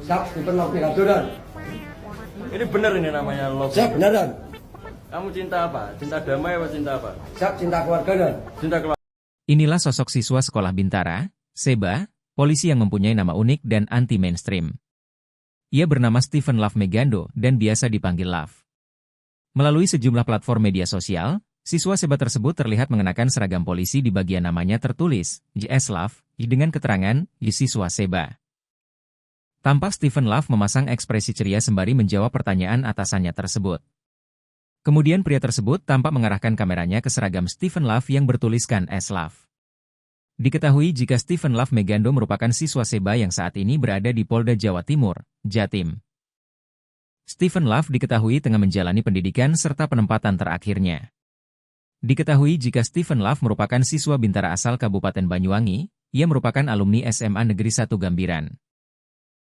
Siap, Stephen Love Megadoran. Ini benar ini namanya love. Siap, beneran. Kamu cinta apa? Cinta damai apa cinta apa? Siap, cinta keluarga dan. Cinta keluarga. Inilah sosok siswa sekolah Bintara, Seba, polisi yang mempunyai nama unik dan anti-mainstream. Ia bernama Stephen Love Megando dan biasa dipanggil Love. Melalui sejumlah platform media sosial, siswa Seba tersebut terlihat mengenakan seragam polisi di bagian namanya tertulis, JS Love, dengan keterangan, siswa Seba. Tampak Stephen Love memasang ekspresi ceria sembari menjawab pertanyaan atasannya tersebut. Kemudian pria tersebut tampak mengarahkan kameranya ke seragam Stephen Love yang bertuliskan S Love. Diketahui jika Stephen Love Megando merupakan siswa Seba yang saat ini berada di Polda Jawa Timur, Jatim. Stephen Love diketahui tengah menjalani pendidikan serta penempatan terakhirnya. Diketahui jika Stephen Love merupakan siswa Bintara asal Kabupaten Banyuwangi, ia merupakan alumni SMA Negeri 1 Gambiran.